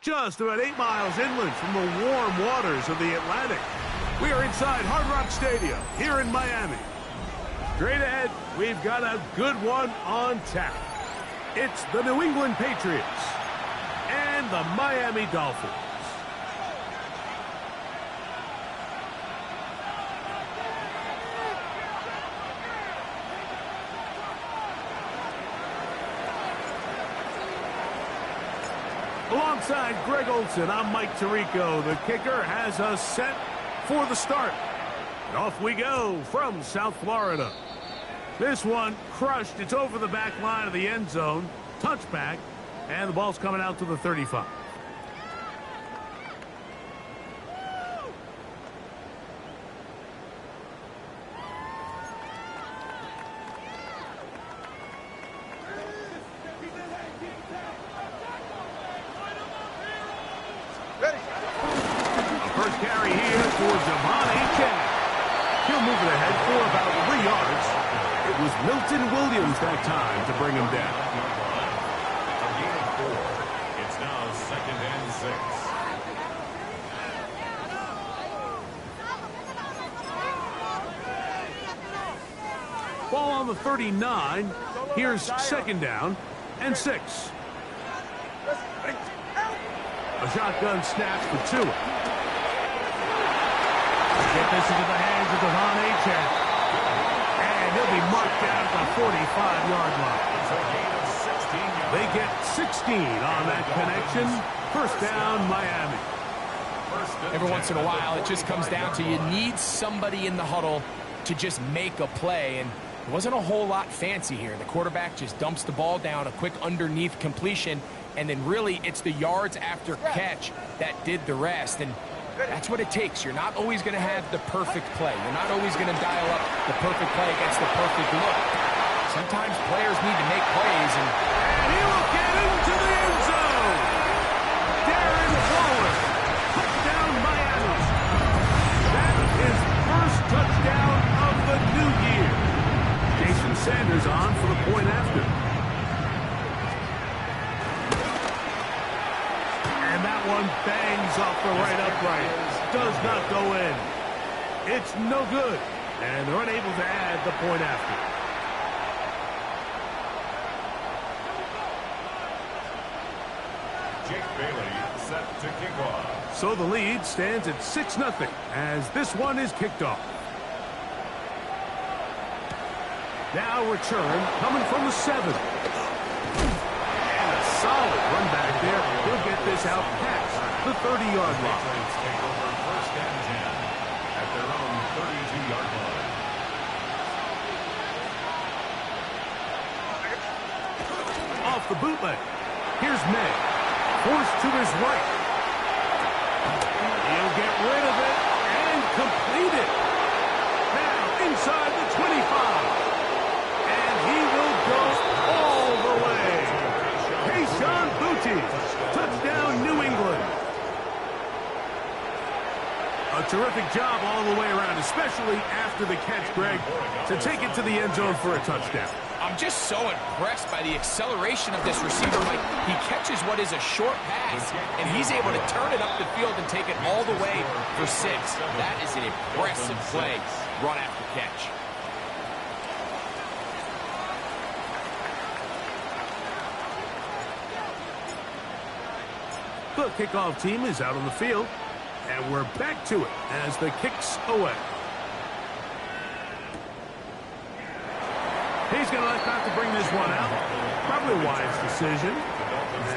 Just about 8 miles inland from the warm waters of the Atlantic, we are inside Hard Rock Stadium here in Miami. Straight ahead, we've got a good one on tap. It's the New England Patriots and the Miami Dolphins. Alongside Greg Olson, I'm Mike Tirico. The kicker has us set for the start. And off we go from South Florida. This one crushed. It's over the back line of the end zone. Touchback. And the ball's coming out to the 35. First carry here for Devon Achane. He'll move it ahead for about 3 yards. It was Milton Williams that time to bring him down. A gain of 4. It's now 2nd and 6. Ball on the 39. Here's 2nd down and 6. A shotgun snap for Tua. Get this into the hands of Devon Achane. And he'll be marked down at the 45-yard line. They get 16 on that connection. 1st down, Miami. Every once in a while, it just comes down to you need somebody in the huddle to just make a play. And it wasn't a whole lot fancy here. The quarterback just dumps the ball down, a quick underneath completion, and then really it's the yards after catch that did the rest. And that's what it takes. You're not always going to have the perfect play. You're not always going to dial up the perfect play against the perfect look. Sometimes players need to make plays, and he will get into the end zone. Darren Waller, touchdown Miami. That's his first touchdown of the new year. Jason Sanders on for the point after. And that one bangs off the right upright. Does not go in. It's no good. And they're unable to add the point after. Jake Bailey set to kick off. So the lead stands at 6-0 as this one is kicked off. Now return coming from the 7. And a solid run back there. He'll get this out past the 30-yard line. Take over 1st and 10 at their own 32-yard line. Off the bootleg. Here's May. Forced to his right. He'll get rid of it and complete it. Now inside the 25. And he will go all the way. Kayshon Boutte. Touchdown, New England. A terrific job all the way around, especially after the catch, Greg, to take it to the end zone for a touchdown. I'm just so impressed by the acceleration of this receiver, Mike. He catches what is a short pass, and he's able to turn it up the field and take it all the way for 6. That is an impressive play, run after catch. The kickoff team is out on the field, and we're back to it as the kick's away. He's going to have to bring this one out. Probably a wise decision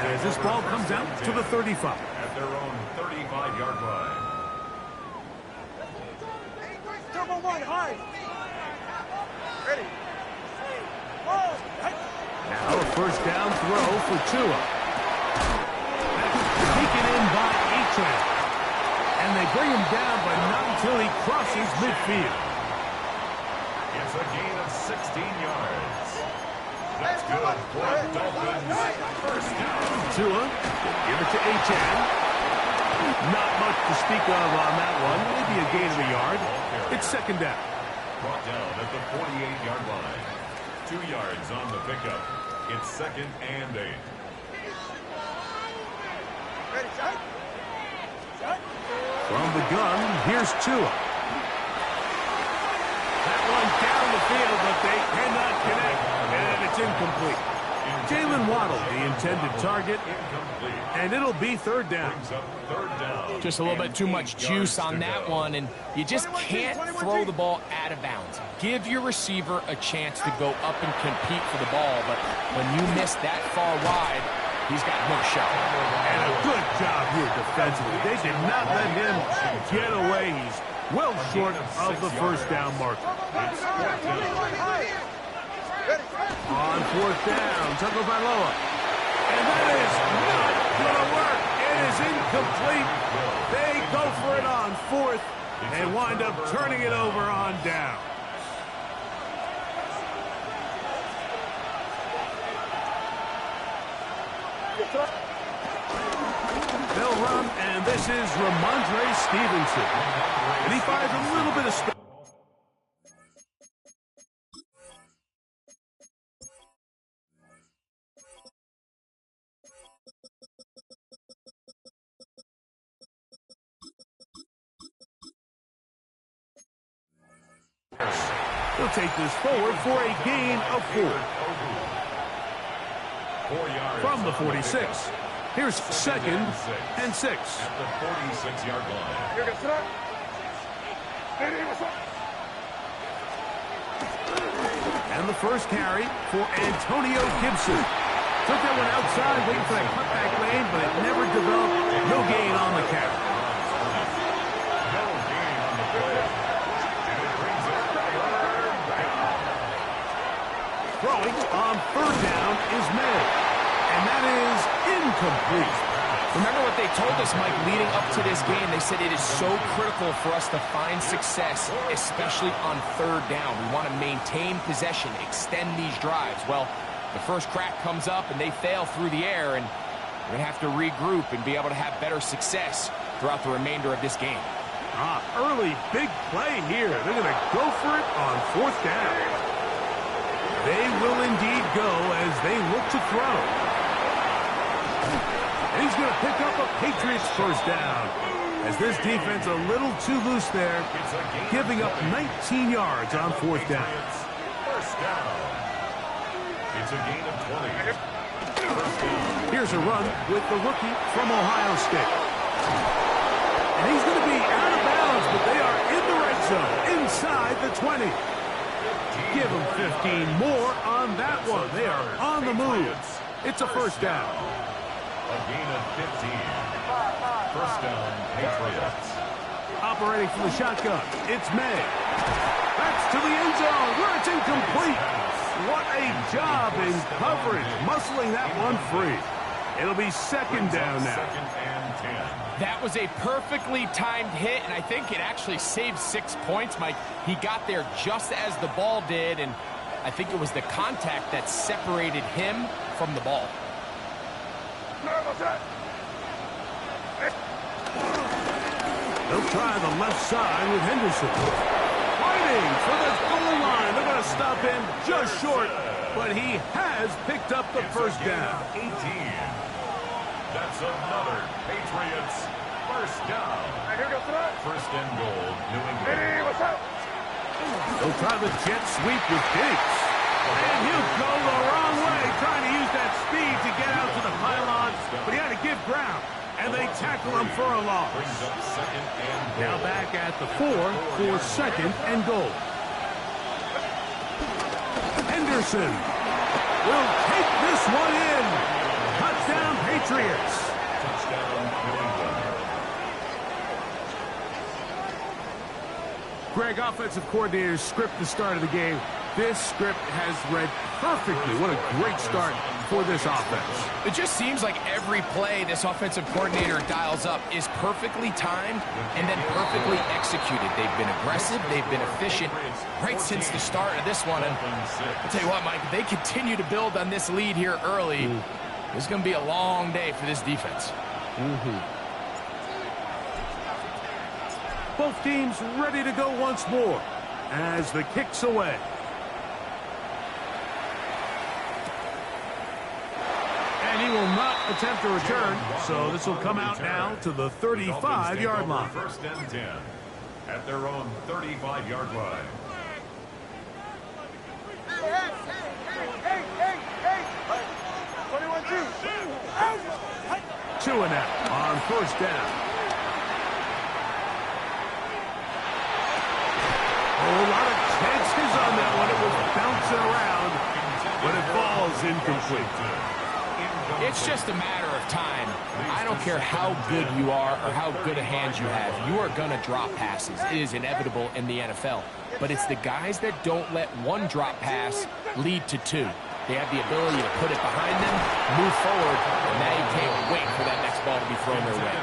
as this ball comes out to the 35. At their own 35-yard line. Double one, high. Ready. Now a 1st down throw for Tua. That's taken in by Achane. And they bring him down, but not until he crosses midfield. It's a gain of 16 yards. That's good for Dolphins. 1st down. Tua, give it to Achane. Not much to speak of on that one. Maybe a gain of a yard. It's 2nd down. Brought down at the 48-yard line. 2 yards on the pickup. It's 2nd and 8. Ready, shot. From the gun, here's Tua. That one down the field, but they cannot connect, and it's incomplete. Jalen Waddle, the intended target, and it'll be 3rd down. Just a little bit too much juice on that one, and you just can't throw the ball out of bounds. Give your receiver a chance to go up and compete for the ball, but when you miss that far wide, he's got no shot. And a good job here defensively. They did not let him get away. He's well short of the 1st down marker. On 4th down, Tagovailoa. And that is not going to work. It is incomplete. They go for it on 4th and wind up turning it over on down. They'll run, and this is Ramondre Stevenson. And he finds a little bit of space. He'll take this forward for a gain of 4. 4 yards From the 46. Here's 2nd and 6. At the 46-yard line. Here goes Sonat. Hey, what's up? And the first carry for Antonio Gibson. Took that one outside, waiting for that cutback lane, but it never developed. No gain on the carry. No gain on the play. And it brings it third down. Throwing on 3rd down is May. And that is incomplete. Remember what they told us, Mike, leading up to this game? They said it is so critical for us to find success, especially on 3rd down. We want to maintain possession, extend these drives. Well, the first crack comes up and they fail through the air, and we're going to have to regroup and be able to have better success throughout the remainder of this game. Early big play here. They're going to go for it on 4th down. They will indeed go as they look to throw. And he's going to pick up a Patriots first down. As this defense a little too loose there, giving up 19 yards on 4th down. First down. It's a gain of 20. First down. Here's a run with the rookie from Ohio State. And he's going to be out of bounds, but they are in the red zone, inside the 20. Give them 15 more on that one. They are on the move. It's a first down. A gain of 15. First down, Patriots. Operating from the shotgun, it's May. That's to the end zone where it's incomplete. What a job in coverage, muscling that one free. It'll be 2nd down now. 2nd and 10. That was a perfectly timed hit, and I think it actually saved 6 points, Mike. He got there just as the ball did, and I think it was the contact that separated him from the ball. They'll try the left side with Henderson. Fighting for the goal line. They're going to stop him just short, but he has picked up the first down. 18. That's another Patriots first down. Here goes Sonat. First and goal, New England. Hey, what's up? They'll try the jet sweep with Diggs. And he'll go the wrong way, trying to use that speed to get out to the pylon, but he had to give ground. And they tackle him for a loss. Brings up 2nd and goal. Now back at the 4 for 2nd and goal. Henderson will take this one in. Touchdown, Patriots. Touchdown, New England. Greg, offensive coordinator's script the start of the game. This script has read perfectly. What a great start for this offense. It just seems like every play this offensive coordinator dials up is perfectly timed and then perfectly executed. They've been aggressive. They've been efficient right since the start of this one. And I'll tell you what, Mike, if they continue to build on this lead here early, it's going to be a long day for this defense. Both teams ready to go once more as the kick's away. And he will not attempt a return, so this will come out now to the 35-yard line. First and 10 at their own 35-yard line. Hey. 21-2. 2 and out on first down. A lot of chances on that one. It was bouncing around, but it falls incomplete. It's just a matter of time. I don't care how good you are or how good a hand you have. You are going to drop passes. It is inevitable in the NFL. But it's the guys that don't let one drop pass lead to 2. They have the ability to put it behind them, move forward, and now you can't wait for that next ball to be thrown their way.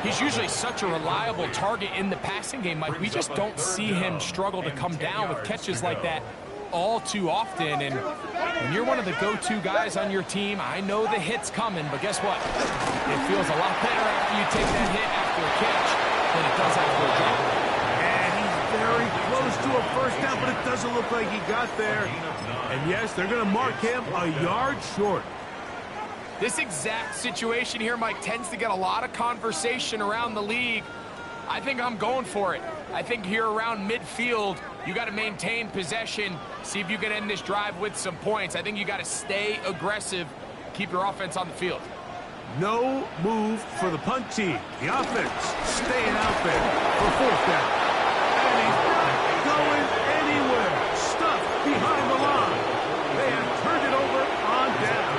He's usually such a reliable target in the passing game, Mike. We just don't see him struggle to come down with catches like that all too often. And when you're one of the go-to guys on your team, I know the hit's coming, but guess what? It feels a lot better after you take that hit after a catch than it does after a drop. And he's very close to a first down, but it doesn't look like he got there. And yes, they're going to mark him a yard short. This exact situation here, Mike, tends to get a lot of conversation around the league. I think I'm going for it. I think here around midfield, you got to maintain possession, see if you can end this drive with some points. I think you got to stay aggressive, keep your offense on the field. No move for the punt team. The offense staying out there for fourth down. And he's not going anywhere. Stuffed behind the line. They have turned it over on down.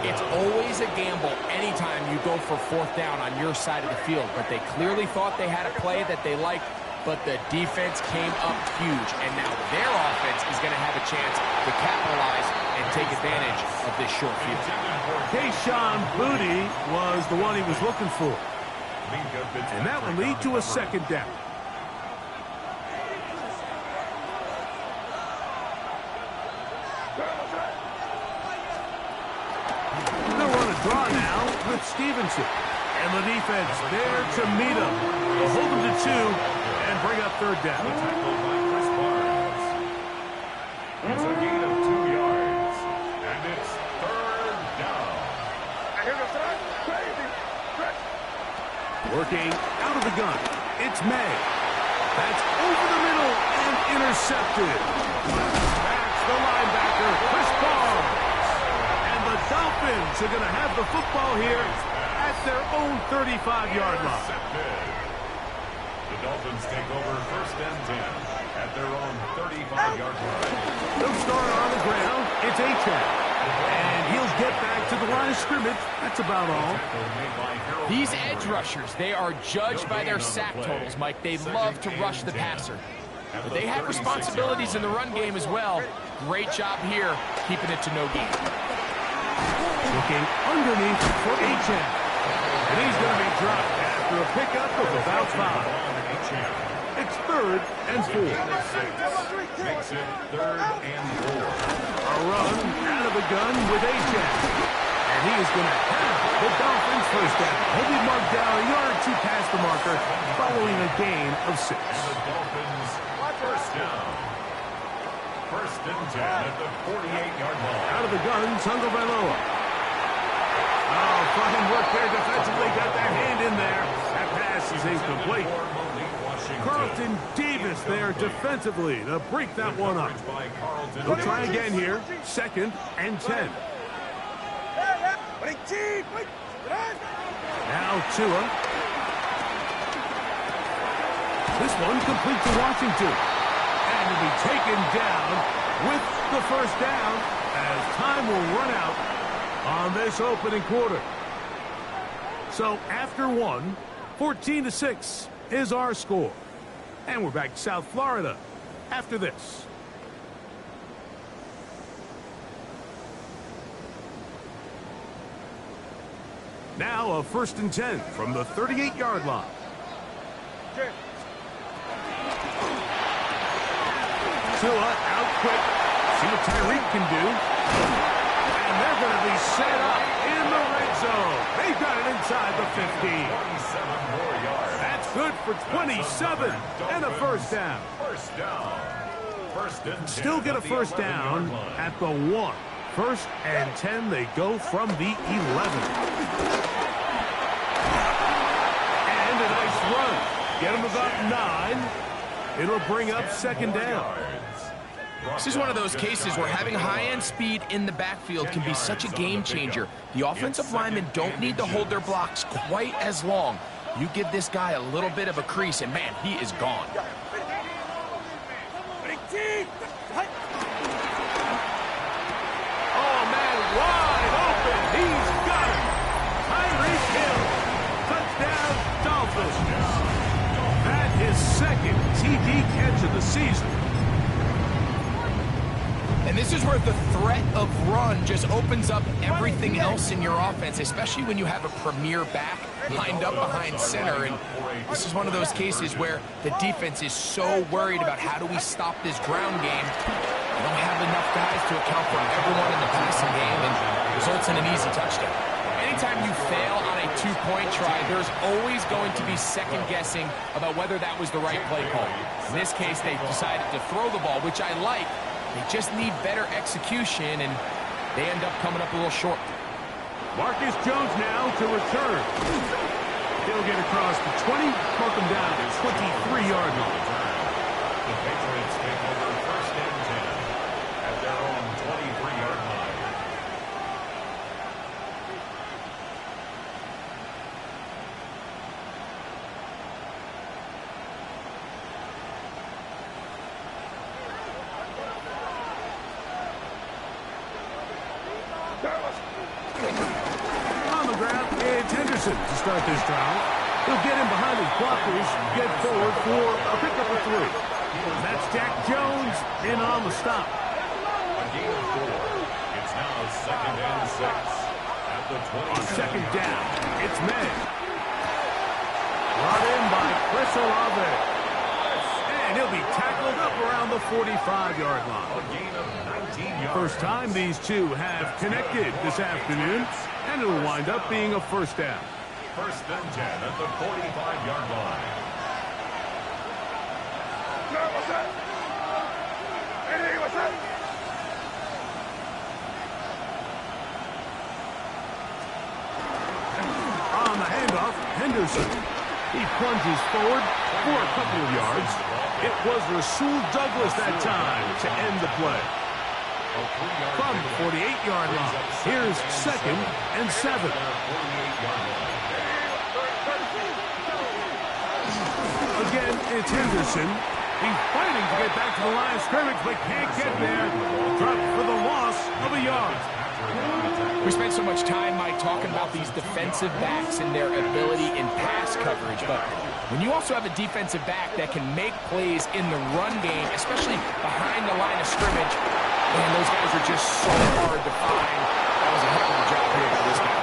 It's always a gamble anytime you go for fourth down on your side of the field, but they clearly thought they had a play that they liked, but the defense came up huge, and now their offense is going to have a chance to capitalize and take advantage of this short field. Kayshon Boutte was the one he was looking for. And that will lead to a second down. They'll run a draw now with Stevenson. And the defense there to meet him. They'll hold him to 2 and bring up third down. It's a gain of 2 yards. And it's third down. Working out of the gun. It's May. That's over the middle and intercepted. That's the linebacker, Chris Barnes. And the Dolphins are going to have the football here at their own 35-yard line. The Dolphins take over first and 10 at their own 35-yard line. They'll start on the ground. It's Achane. And he'll get back to the line of scrimmage. That's about all. These edge rushers, they are judged by their sack totals, Mike. They love to rush the passer. But they have responsibilities in the run game as well. Great job here, keeping it to no gain. Looking underneath for Achane. And he's going to be dropped after a pickup of about 5. It's third and 4. Makes it third and 4. A run out of the gun with Achane. And he is going to have the Dolphins first down. He'll be marked down a yard or 2 past the marker following a gain of 6. And the Dolphins first down. First and 10 at the 48-yard line. Out of the gun, Tagovailoa. Oh, fine work there defensively. Got that hand in there. That pass is incomplete. Carlton Davis there defensively to break that one up. They'll try again here. Second and 10. Now Tua. This one complete to Washington. And to be taken down with the first down as time will run out on this opening quarter. So after 1, 14-6 is our score. And we're back to South Florida after this. Now a first and 10 from the 38-yard line. Tua out quick. See what Tyreek can do. And they're going to be set up in the red zone. They've got it inside the 15. 27 more yards. That's good for 27 and a first down. First down. First and 10 Still get a at the first 11-yard down line. at the 1. First and 10, they go from the 11. And a nice run. Get them about 9. It'll bring up second down. This is one of those cases where having high-end speed in the backfield can be such a game changer. The offensive linemen don't need to hold their blocks quite as long. You give this guy a little bit of a crease, and man, he is gone. Oh, man, wide open. He's got it. Tyreek Hill. Touchdown, Dolphins. That is second TD catch of the season. And this is where the threat of run just opens up everything else in your offense, especially when you have a premier back lined up behind center. And this is one of those cases where the defense is so worried about how do we stop this ground game. You don't have enough guys to account for everyone in the passing game, and results in an easy touchdown. Anytime you fail on a two-point try, there's always going to be second guessing about whether that was the right play call. In this case, they decided to throw the ball, which I like. They just need better execution, and they end up coming up a little short. Marcus Jones now to return. He'll get across the 20, mark him down at 23-yard line. The Patriots take over first and 10 at their own 23-yard line. On the ground, it's Henderson to start this drive. He'll get in behind his blockers, get forward for a pickup of 3. That's Jack Jones in on the stop. A gain of 4. It's now second and 6 at the 20. On second down, it's May. Brought in by Chris Olave. And he'll be tackled up around the 45-yard line. A gain of 19 yards. First time these two have connected this afternoon, and it'll wind up being a first down. First and 10 at the 45-yard line. On the handoff, Henderson. He plunges forward for a couple of yards. It was Rasul Douglas that time to end the play. From the 48-yard line, here's second and 7. Again, it's Henderson. He's fighting to get back to the line of scrimmage, but can't get there. Dropped for the loss of a yard. We spent so much time, Mike, talking about these defensive backs and their ability in pass coverage, but when you also have a defensive back that can make plays in the run game, especially behind the line of scrimmage, man, those guys are just so hard to find. That was a heck of a job here by this guy.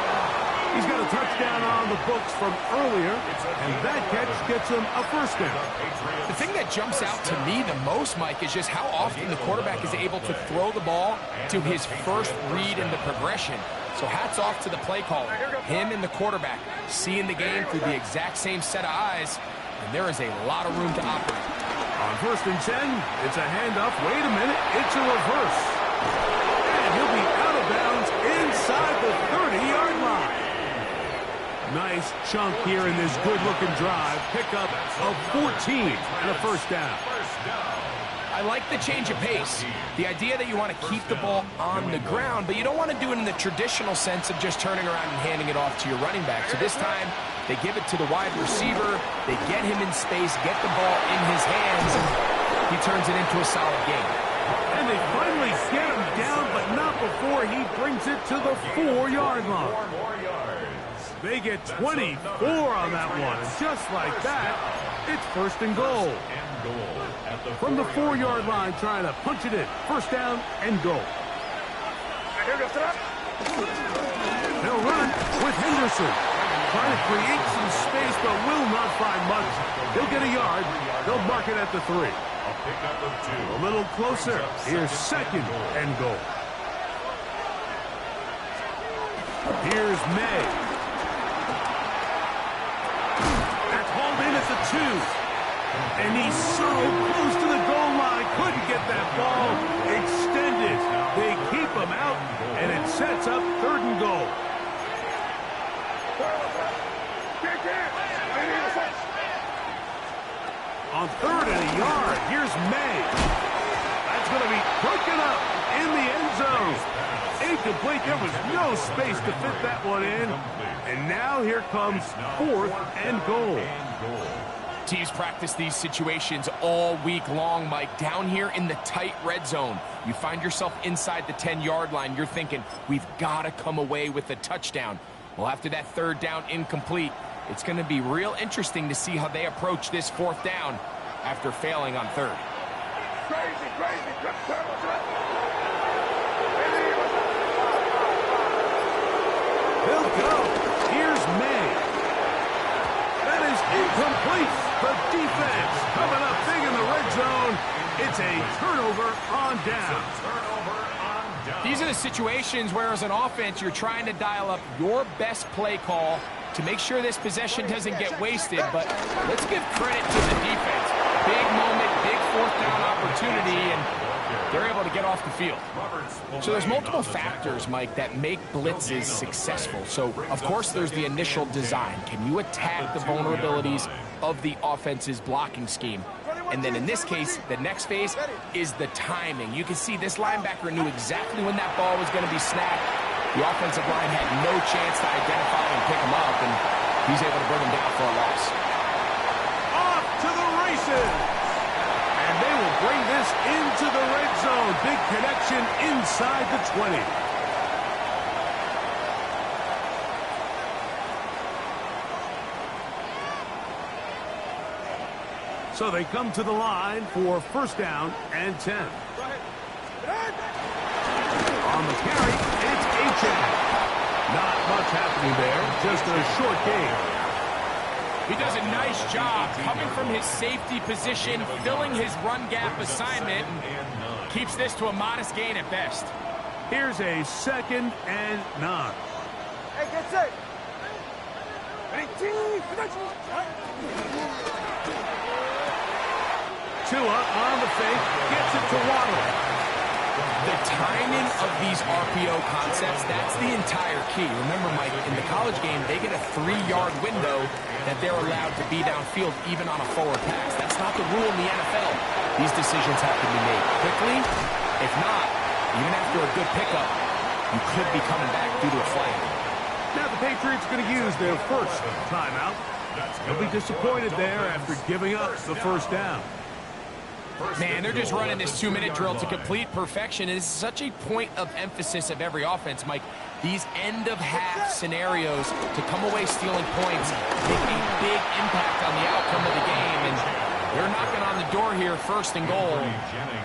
He's got a touchdown on the books from earlier, and that catch gets him a first down. The thing that jumps out to me the most, Mike, is just how often the quarterback is able to throw the ball to his first read in the progression. So hats off to the play caller. Him and the quarterback seeing the game through the exact same set of eyes, and there is a lot of room to operate. On first and 10, it's a handoff. Wait a minute, it's a reverse. And he'll be out of bounds inside the 30-yard line. Nice chunk here in this good-looking drive. Pickup of 14 and a first down. I like the change of pace. The idea that you want to keep the ball on the ground, but you don't want to do it in the traditional sense of just turning around and handing it off to your running back. So this time, they give it to the wide receiver. They get him in space, get the ball in his hands, and he turns it into a solid game. And they finally get him down, but not before he brings it to the 4-yard line. 4 more yards. They get 24 on that one. And just like that, it's first and goal. From the 4-yard line, trying to punch it in. First down and goal. They'll run with Henderson. Trying to create some space, but will not find much. He'll get a yard. They'll mark it at the 3. A little closer. Here's second and goal. Here's May. That's hauled in at the 2. And he's so close to the goal line. Couldn't get that ball extended. They keep him out, and it sets up third and goal. On third and a yard, here's May. That's going to be broken up in the end zone. Incomplete. There was no space to fit that one in. And now here comes fourth and goal. Teams practice these situations all week long, Mike. Down here in the tight red zone, you find yourself inside the 10-yard line. You're thinking, we've got to come away with a touchdown. Well, after that third down incomplete, it's going to be real interesting to see how they approach this fourth down after failing on third. He'll go. Here's May. That is incomplete. The defense coming up big in the red zone. It's a turnover on down. These are the situations where, as an offense, you're trying to dial up your best play call to make sure this possession doesn't get wasted. But let's give credit to the defense. Big moment, big fourth down opportunity, and they're able to get off the field. So there's multiple factors, Mike, that make blitzes successful. So, of course, there's the initial design. Can you attack the vulnerabilities of the offense's blocking scheme? And then in this case, the next phase is the timing. You can see this linebacker knew exactly when that ball was going to be snapped. The offensive line had no chance to identify and pick him up, and he's able to bring him down for a loss. Off to the races. And they will bring this into the red zone. Big connection inside the 20. So they come to the line for first down and 10. On the carry, it's Achane. Not much happening there, just a short gain. He does a nice job coming from his safety position, filling his run gap assignment, and keeps this to a modest gain at best. Here's a 2nd and 9. Hey, get set. Tua on the fake, gets it to Waddle. The timing of these RPO concepts, that's the entire key. Remember, Mike, in the college game, they get a 3-yard window that they're allowed to be downfield even on a forward pass. That's not the rule in the NFL. These decisions have to be made quickly. If not, even after a good pickup, you could be coming back due to a flag. Now the Patriots going to use their first timeout. They'll be disappointed there after giving up the first down. Man, they're just running this 2-minute drill to complete perfection. It is such a point of emphasis of every offense, Mike. These end-of-half scenarios to come away stealing points make a big impact on the outcome of the game. And they're knocking on the door here, first and goal.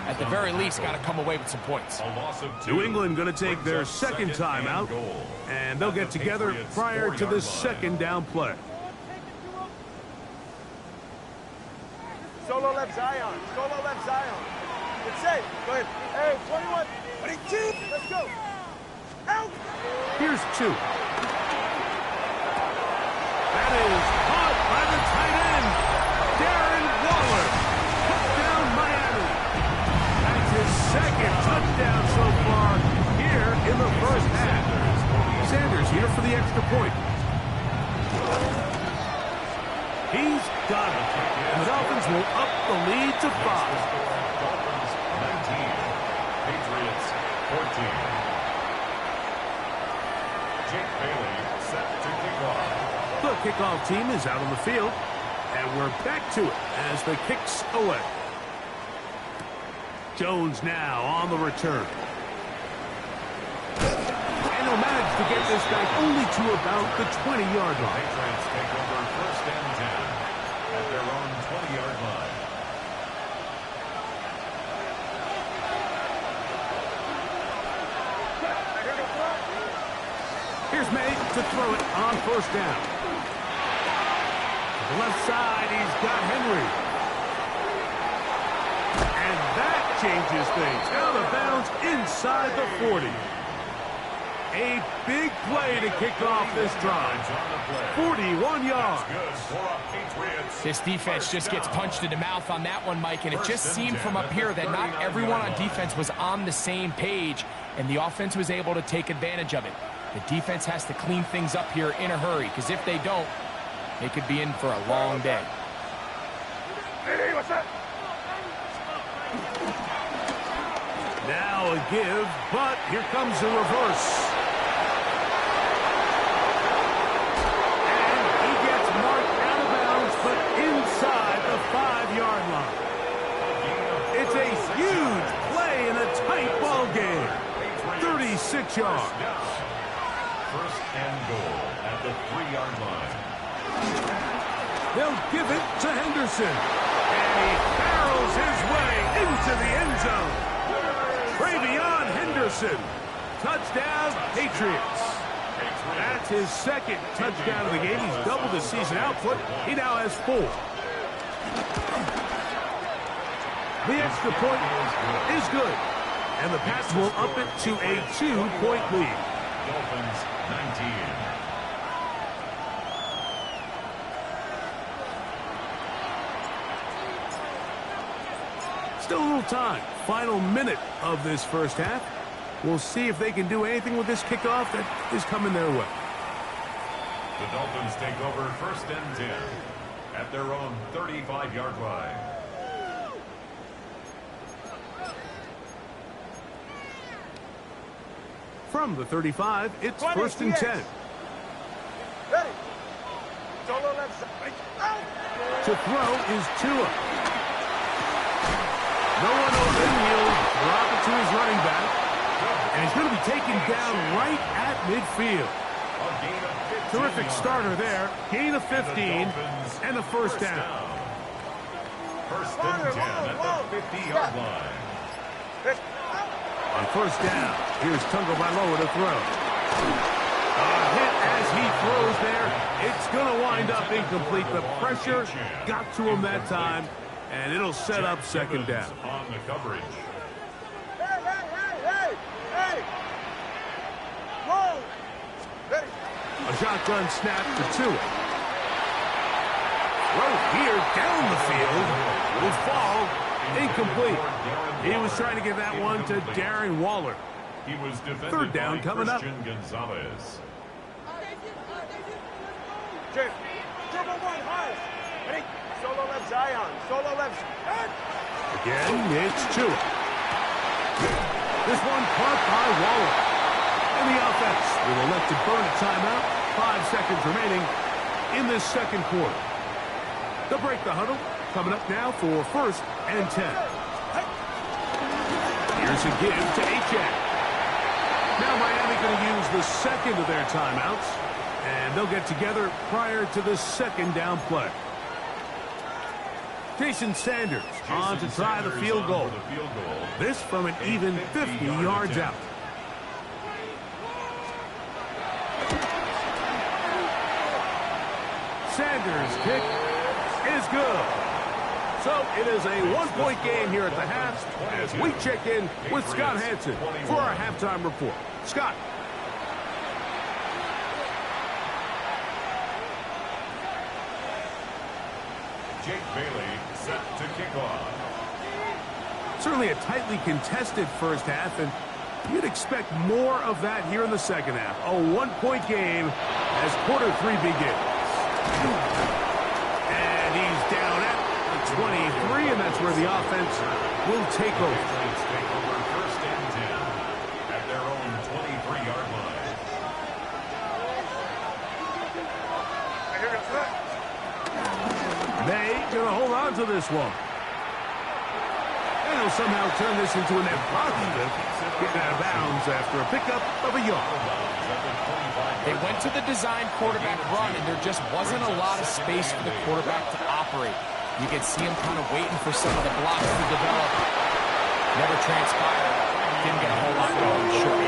At the very least, got to come away with some points. New England going to take their second timeout, and they'll get together prior to this second down play. Solo left Zion. Solo left Zion. It's safe. Go ahead. Hey, 21. 22. Let's go. Out. Here's 2. That is caught by the tight end, Darren Waller. Touchdown, Miami. That's his 2nd touchdown so far here in the first half. Sanders here for the extra point. He's got it. And the Dolphins will up the lead to 5. Dolphins 19, Patriots 14. Jake Bailey set to kick off. The kickoff team is out on the field, and we're back to it as the kick's away. Jones now on the return. And he'll manage to get this back only to about the 20-yard line. Patriots take over first and 10 at their own 20-yard line. Here's May to throw it on first down. To the left side, he's got Henry. And that changes things. Out of bounds inside the 40. A big play to kick off this drive. 41 yards. This defense just gets punched in the mouth on that one, Mike, and it just seemed from up here that not everyone on defense was on the same page, and the offense was able to take advantage of it. The defense has to clean things up here in a hurry, because if they don't, they could be in for a long day. Hey, what's that? Now a give, but here comes a reverse. And he gets marked out of bounds, but inside the 5-yard line. It's a huge play in a tight ball game. 36 yards. First and goal at the 3-yard line. They'll give it to Henderson. And he barrels his way into the end zone. Travion Henderson. Touchdown, Patriots. That's his 2nd touchdown of the game. He's doubled his season output. He now has 4. The extra point is good. And the Pats will up it to a 2-point lead. Dolphins 19. Still a little time. Final minute of this first half. We'll see if they can do anything with this kickoff that is coming their way. The Dolphins take over 1st and 10 at their own 35-yard line. From the 35, it's 1st and 10. Ready. Solo left side. Out. To throw is Tua. No one open. He'll drop it to his running back. And he's going to be taken down right at midfield. A gain of 15 Terrific yards. starter there. Gain of 15 and a first down. 1st and 10 at the 50-yard line. On first down, here's Tagovailoa to throw. A hit as he throws there. It's going to wind up incomplete. The pressure got to him that time, and it'll set up second down. On the coverage. Hey! Whoa! Ready. A shotgun snap to Tua. Throw here down the field. Will fall. Incomplete. He was trying to get that one to Darren Waller. He was defended 3rd down by coming up. Christian Gonzalez. Jim. Triple one high. Ready. Solo left Zion. Solo left. Head. Again, it's Tua. This one caught by Waller. And the offense will elect to burn a timeout. 5 seconds remaining in this second quarter. They'll break the huddle. Coming up now for 1st and 10. Here's a give to Achane. Now Miami going to use the second of their timeouts. And they'll get together prior to the second down play. Jason Sanders on to try the field goal. This from an even 50 yards out. Sanders' kick is good. So it is a 1-point game here at the half as we check in with Scott Hanson for our halftime report. Scott. Jake Bailey set to kick off. Certainly a tightly contested first half, and you'd expect more of that here in the second half. A 1-point game as quarter 3 begins. And he's down at the 23, and that's where the offense will take over. Take over 1st and 10 at their own 23-yard line. They going to hold on to this one. And he'll somehow turn this into a net positive. Getting out of bounds after a pickup of a yard. They went to the design quarterback run, and there just wasn't a lot of space for the quarterback to operate. You could see him kind of waiting for some of the blocks to develop. Never transpired. Didn't get a whole lot going short.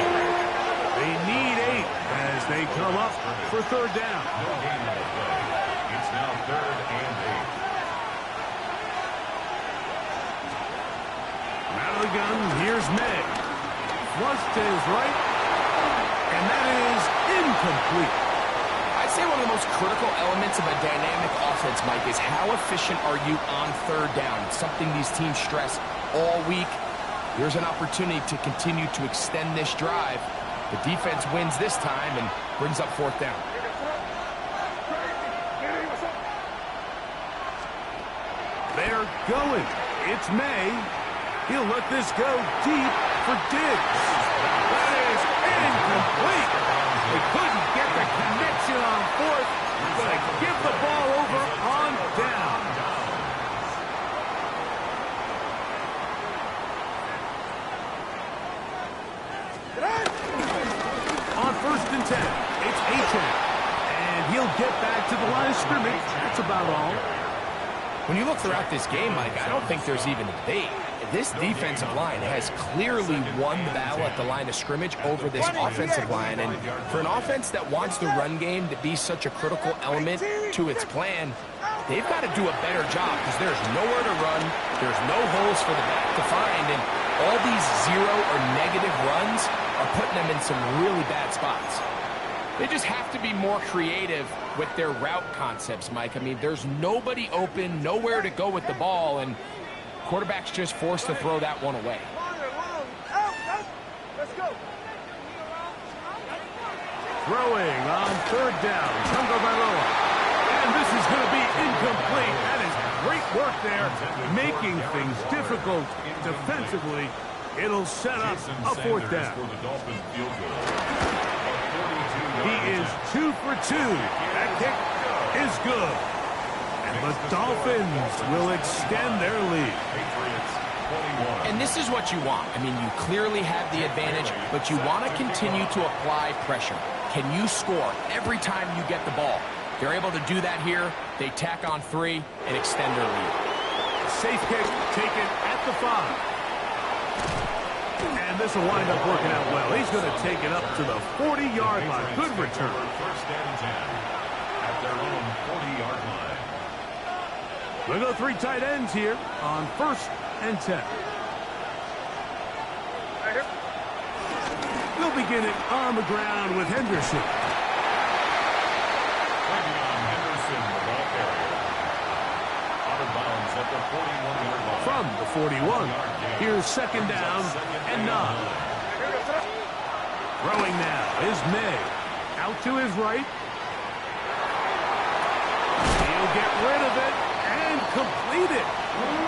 They need 8 as they come up for 3rd down. No gain on the play. It's now 3rd and 8. Out of the gun, here's May. Flush to his right, and that is incomplete. I'd say one of the most critical elements of a dynamic offense, Mike, is how efficient are you on 3rd down? It's something these teams stress all week. Here's an opportunity to continue to extend this drive. The defense wins this time and brings up 4th down. They're going. It's May. He'll let this go deep for Diggs. That is incomplete. They couldn't get the connection on 4th. Going to give the ball over on down. On 1st and 10, it's Achane. And he'll get back to the line of scrimmage. That's about all. When you look throughout this game, Mike, I don't think there's even a debate. This defensive line has clearly won the battle at the line of scrimmage over this offensive line. And for an offense that wants the run game to be such a critical element to its plan, they've got to do a better job because there's nowhere to run. There's no holes for the back to find. And all these 0 or negative runs are putting them in some really bad spots. They just have to be more creative with their route concepts, Mike. I mean, there's nobody open, nowhere to go with the ball, and quarterback's just forced to throw that one away. Let's go. Throwing on third down, Tagovailoa. And this is going to be incomplete. That is great work there, making things difficult defensively. It'll set up a fourth down. He is 2 for 2. That kick is good. And the Dolphins will extend their lead. And this is what you want. I mean, you clearly have the advantage, but you want to continue to apply pressure. Can you score every time you get the ball? They're able to do that here. They tack on 3 and extend their lead. Safe kick taken at the 5. And this will wind up working out well. He's going to take it up to the 40-yard line. Good return. First and 10 at their own 40-yard line. We'll go 3 tight ends here on first and 10. We'll begin it on the ground with Henderson. Henderson, the ball carrier. Out of bounds at the 41-yard line. From the 41, here's second down and 9. Throwing now is May. Out to his right. He'll get rid of it and complete it.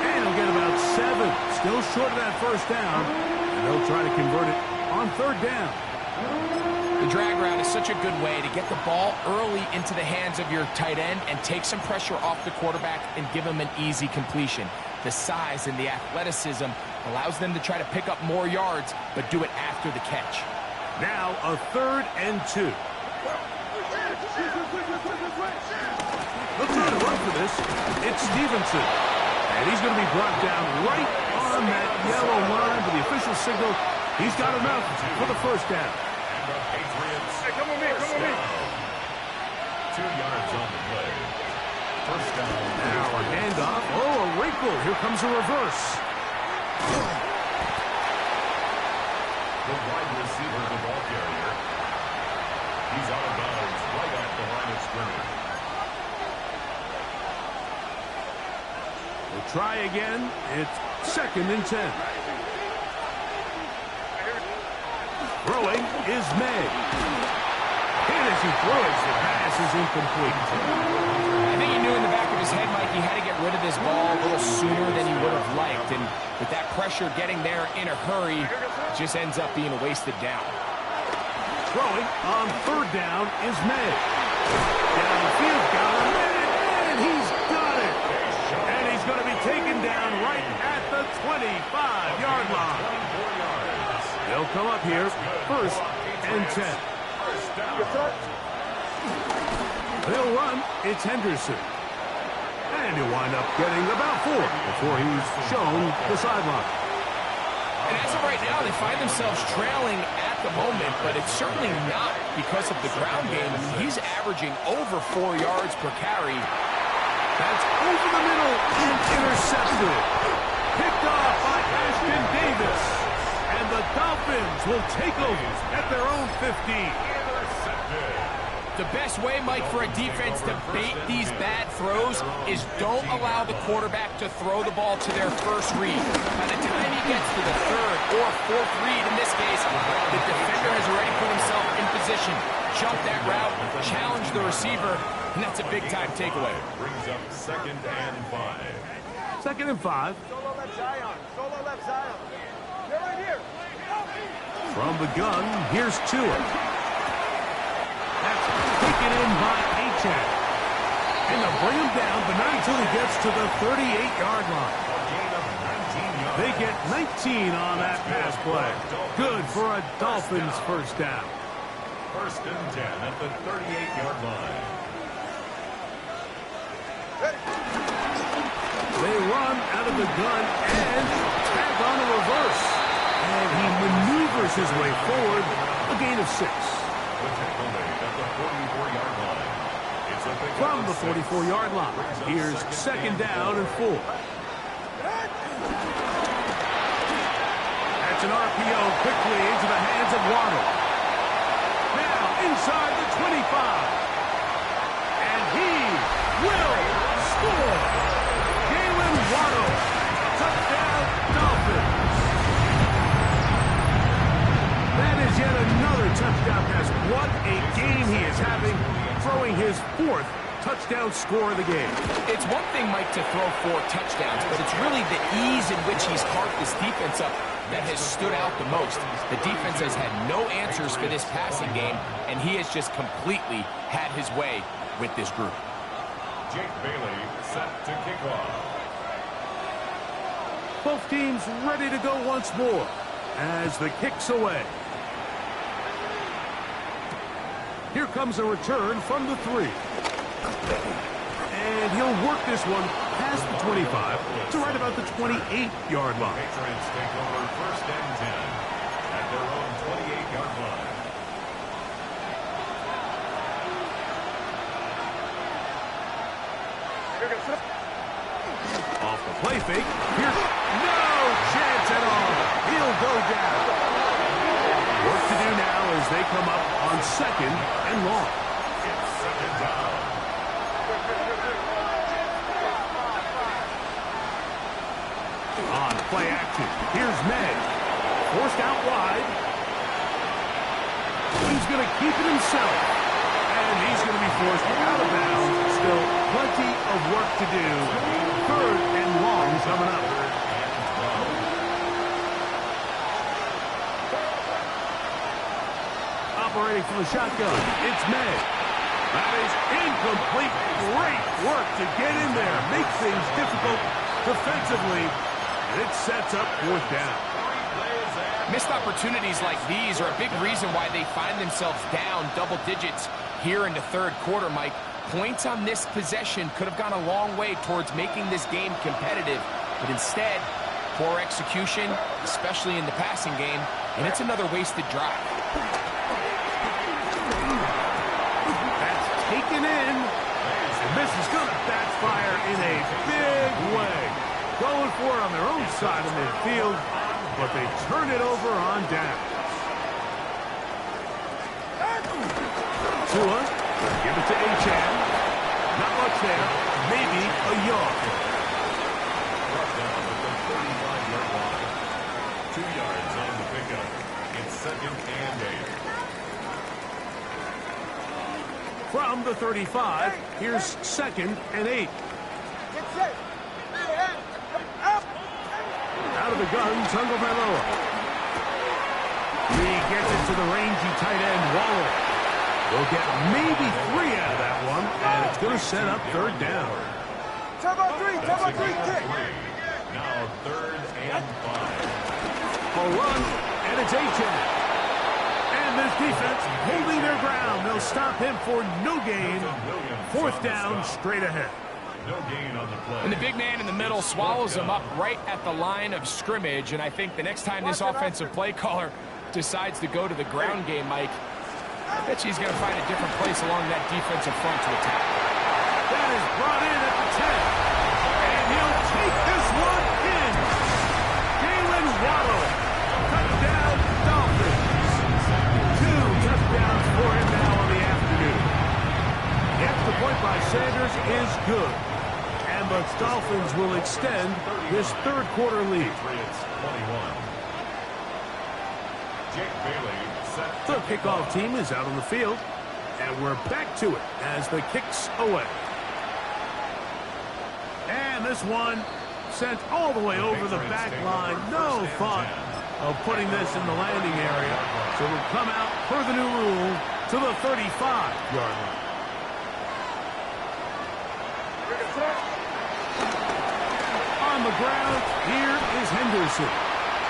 And he'll get about 7. Still short of that first down. And they'll try to convert it on third down. The drag route is such a good way to get the ball early into the hands of your tight end and take some pressure off the quarterback and give him an easy completion. The size and the athleticism allows them to try to pick up more yards, but do it after the catch. Now a third and 2. They'll try to run for this. It's Stevenson. And he's going to be brought down right on that yellow line for the official signal. He's got enough for the first down. And the Patriots. Hey, come on me, come on me. 2 yards on the play. First down. Now a handoff. Oh, a wrinkle. Here comes a reverse. The wide receiver, the ball carrier. He's out of bounds right at the line of scrimmage. We'll try again. It's second and 10. Throwing is May. And as he throws, the pass is incomplete. I think he knew in the back of his head, Mike, he had to get rid of this ball a little sooner than he would have liked. And with that pressure getting there in a hurry, it just ends up being a wasted down. Throwing on third down is May. Downfield, got him, and he's got it. And he's going to be taken down right at the 25-yard line. They'll come up here, first and 10. They'll run, it's Henderson. And he'll wind up getting about 4 before he's shown the sideline. And as of right now, they find themselves trailing at the moment, but it's certainly not because of the ground game. I mean, he's averaging over 4 yards per carry. That's over the middle and intercepted. Picked off by Ashton Davis. And the Dolphins will take over at their own 15. The best way, Mike, for a defense to bait these bad throws is don't allow the quarterback to throw the ball to their first read. By the time he gets to the third or fourth read, in this case, the defender has already put himself in position, jump that route, challenge the receiver, and that's a big-time takeaway. Brings up second and 5. Second and 5. Solo left Zion. Solo left Zion. You're right here. From the gun, here's Tua. That's taken in by Achane. And they'll bring him down, but not until he gets to the 38-yard line. They get 19 on that pass play. Good for a Dolphins first down. First and 10 at the 38-yard line. They run out of the gun and tag on a reverse. And he maneuvers his way forward, a gain of 6. From the 44-yard line, here's second down and 4. That's an RPO quickly into the hands of Waddle. Now inside the 25. And he will score. Jalen Waddle. Touchdown. his 4th touchdown score of the game. It's one thing, Mike, to throw 4 touchdowns, but it's really the ease in which he's carved this defense up that has stood out the most. The defense has had no answers for this passing game, and he has just completely had his way with this group. Jake Bailey set to kick off. Both teams ready to go once more as the kick's away. Here comes a return from the 3. And he'll work this one past the 25 to right about the 28-yard line. Patriots take over 1st and 10 at their own 28-yard line. Off the play fake. Here's no chance at all. He'll go down. Work to do now as they come up on 2nd and long. It's 2nd down. On play action. Here's May. Forced out wide. He's going to keep it himself. And he's going to be forced out of bounds. Still plenty of work to do. 3rd and long coming up. Operating from the shotgun. It's May. That is incomplete. Great work to get in there. Make things difficult defensively. It sets up 4th down. Missed opportunities like these are a big reason why they find themselves down double digits here in the 3rd quarter, Mike. Points on this possession could have gone a long way towards making this game competitive, but instead, poor execution, especially in the passing game, and it's another wasted drive. That's taken in, and this is going to backfire in a big way. Going for it on their own side of midfield, but they turn it over on down. Tua, give it to Achane. Not much there. Maybe a yard. Brought down at the 35-yard line. 2 yards on the pickup. It's 2nd and 8. From the 35, here's 2nd and 8. Get set. Out of the gun, Tagovailoa. He gets it to the rangy tight end, Waller. They'll get maybe 3 out of that one, and it's going to set up 3rd down. Turbo 3, kick. Now 3rd and 5. A run, and it's Achane. And this defense holding their ground. They'll stop him for no gain. 4th down, straight ahead. No gain on the play. And the big man in the middle swallows him up right at the line of scrimmage, and I think the next time this offensive play caller decides to go to the ground game, Mike, I bet he's going to find a different place along that defensive front to attack. That is brought in at the 10. And he'll take this one in. Jalen Waddle. Touchdown, Dolphins. 2 touchdowns for him now on the afternoon. The extra point by Sanders is good. And the Dolphins will extend this 3rd quarter lead. Patriots 21. Jake Bailey set The kickoff team is out on the field. And we're back to it as the kick's away. And this one sent all the way over the back line. No thought of putting this in the landing area. So it'll come out per the new rule to the 35-yard line. On the ground, here is Henderson.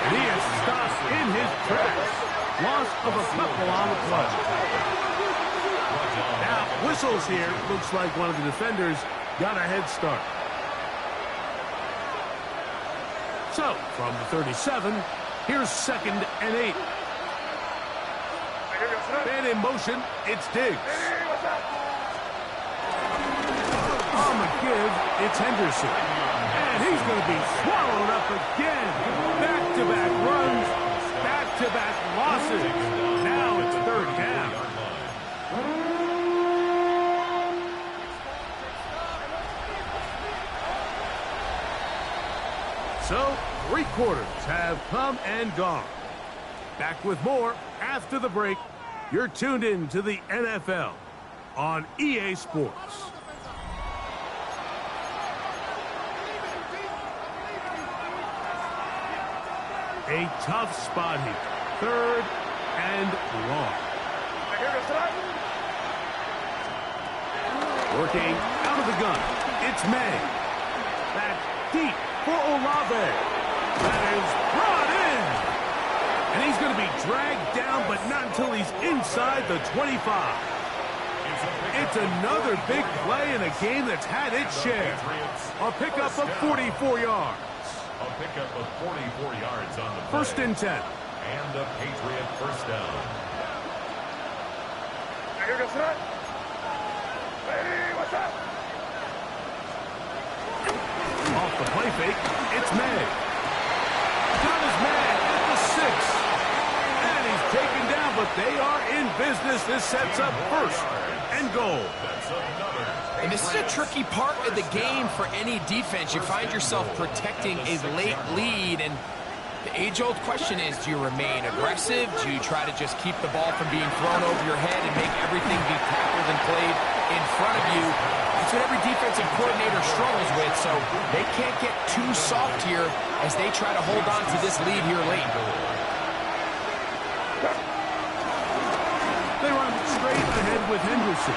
And he is stopped in his tracks. Loss of a couple on the play. Now, whistles here. Looks like one of the defenders got a head start. So, from the 37, here's 2nd and 8. And in motion, it's Diggs. On the give, it's Henderson. And he's going to be swallowed up again. Back-to-back runs, back-to-back losses. Now it's 3rd down. So, 3 quarters have come and gone. Back with more after the break. You're tuned in to the NFL. on EA Sports. A tough spot here. 3rd and long. Working out of the gun. It's May. Back deep for Olave. That is brought in. And he's going to be dragged down, but not until he's inside the 25. It's another big play in a game that's had its share. A pickup of 44 yards. A pickup of 44 yards on the play. 1st and 10. And a Patriot first down. Off the play fake, it's May. Got his man at the 6. And he's taken down, but they are in business. This sets up 1st and goal. And this is a tricky part of the game for any defense. You find yourself protecting a late lead, and the age-old question is, do you remain aggressive? Do you try to just keep the ball from being thrown over your head and make everything be tackled and played in front of you? That's what every defensive coordinator struggles with, so they can't get too soft here as they try to hold on to this lead here late. They run straight ahead with Henderson.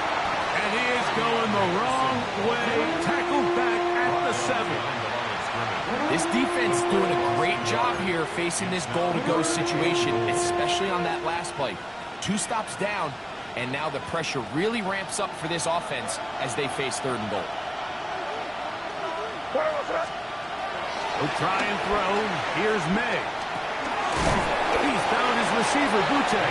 And he is going the wrong way. Tackled back at the 7. This defense doing a great job here facing this goal-to-go situation, especially on that last play. 2 stops down, and now the pressure really ramps up for this offense as they face 3rd and goal. He'll try and throw. Here's May. He's found his receiver, Butte.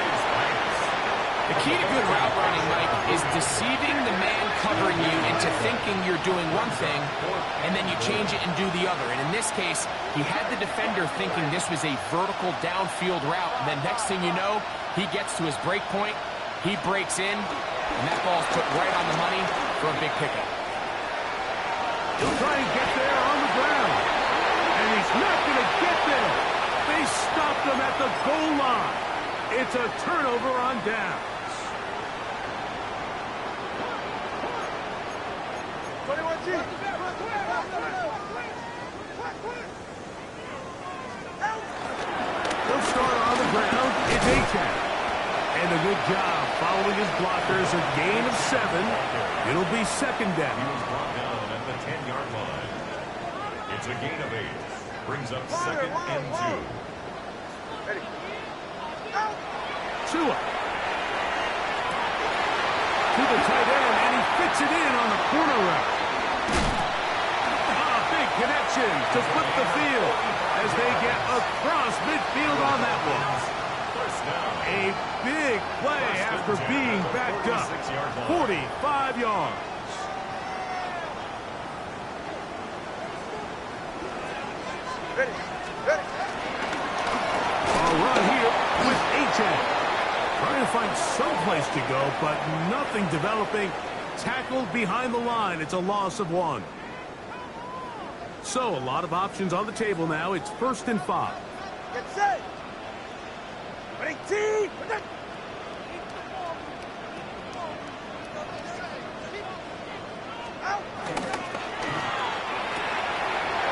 The key to good route running, Mike, is deceiving the man covering you into thinking you're doing one thing, and then you change it and do the other. And in this case, he had the defender thinking this was a vertical downfield route, and then next thing you know, he gets to his break point, he breaks in, and that ball's put right on the money for a big pickup. He'll try and get there on the ground, and he's not going to get there. They stopped him at the goal line. It's a turnover on downs. 21G. He'll start on the ground. It's Achane. And a good job following his blockers. A gain of 7. It'll be 2nd down. He was brought down at the 10-yard line. It's a gain of 8. Brings up 2nd and 2. Ready. Tua. To the tight end, and he fits it in on the corner route. Big connection to flip the field as they get across midfield on that one. A big play after being backed up. 45 yards. Ready. Ready. A run here with Achane. Trying to find some place to go, but nothing developing. Tackled behind the line. It's a loss of 1. So, a lot of options on the table now. It's 1st and 5. Get set. Ready, team.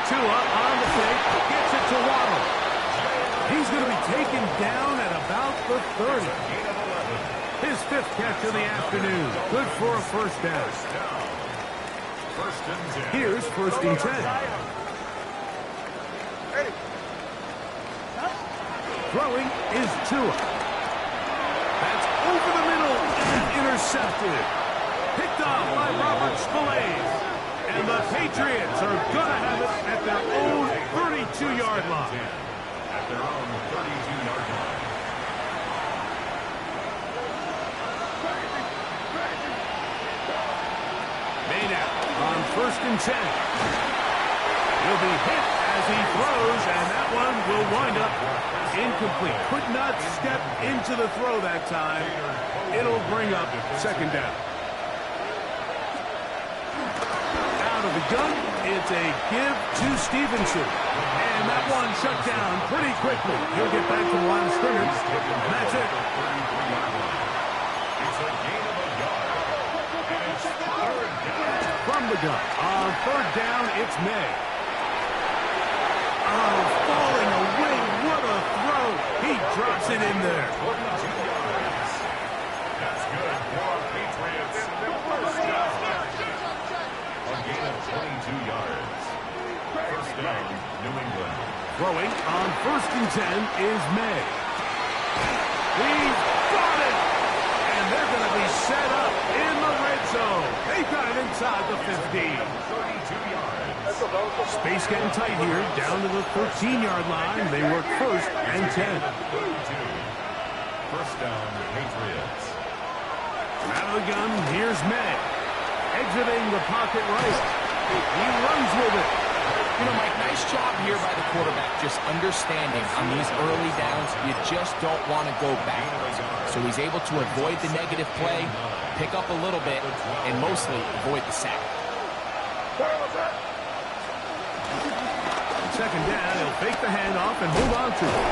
Tua on the fake. Gets it to Waddle. He's going to be taken down at about the 30. His 5th catch of the afternoon. Good for a 1st down. Here's 1st and 10. Ready. Throwing is Tua. That's over the middle and intercepted. Picked off by Robert Spillane. And the Patriots are going to have it at their own 32-yard line. At their own 32-yard line. Maynard on 1st and 10. He'll be hit as he throws, and that one will wind up incomplete. Could not step into the throw that time. It'll bring up 2nd down. Out of the gun, it's a give to Stevenson. And that one shut down pretty quickly. He'll get back to the line of scrimmage. And that's it. It's a gain of a yard. From the gun. On third down, it's May. Oh, falling away. What a throw. He drops it in there. 42 yards. That's good for Patriots. First down. A gain of 22 yards. First down, New England. Throwing on 1st and 10 is May. He's got it! And they're going to be set up in the red zone. They've got it inside the 15. 32 yards. Space getting tight here, down to the 13-yard line. They work 1st and 10. 32. First down, Patriots. Out of the gun, here's May. Exiting the pocket right. He runs with it. You know, Mike, nice job here by the quarterback, just understanding on these early downs, you just don't want to go backwards. So he's able to avoid the negative play, pick up a little bit, and mostly avoid the sack. Second down, he'll fake the handoff and hold on to it.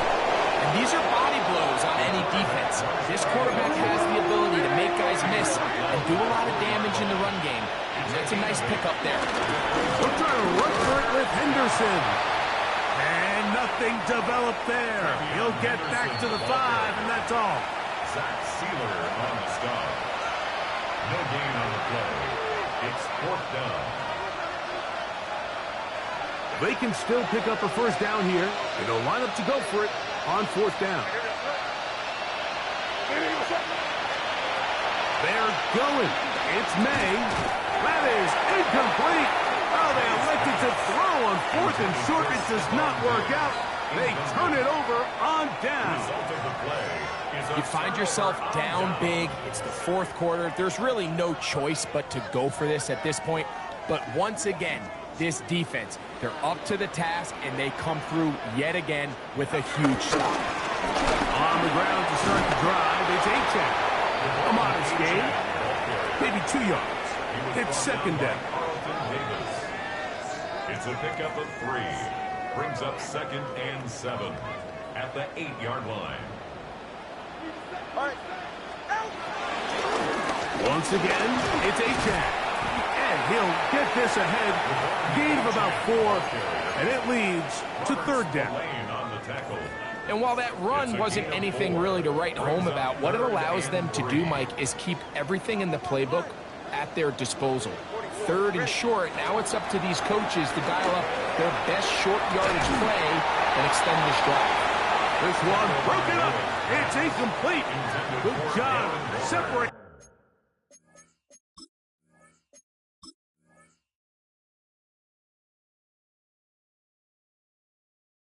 And these are body blows on any defense. This quarterback has the ability to make guys miss and do a lot of damage in the run game. And that's a nice pickup there. We'll try to run for it with Henderson. And nothing developed there. He'll get back to the 5, and that's all. Zach Sealer on the stop. No gain on the play. It's 4th down. They can still pick up a first down here, and they'll line up to go for it on 4th down. They're going. It's May. That is incomplete. Oh, they elected to throw on 4th and short. It does not work out. They turn it over on down. Result of the play is a You find yourself down big. It's the 4th quarter. There's really no choice but to go for this at this point. But once again, this defense, they're up to the task, and they come through yet again with a huge stop. On the ground to start the drive, it's Achane. A modest gain, maybe 2 yards. It's second down. Carlton Davis. It's a pickup of 3. Brings up 2nd and 7 at the 8-yard line. All right. Once again, it's Achane. And he'll get this ahead. Gain of about 4, and it leads to 3rd down. Lane on the tackle. And while that run wasn't anything really to write home about, what it allows them to do, Mike, is keep everything in the playbook at their disposal. 3rd and short, now it's up to these coaches to dial up their best short yardage play and extend this drive. This one broken up. It's incomplete. Good job. Separate.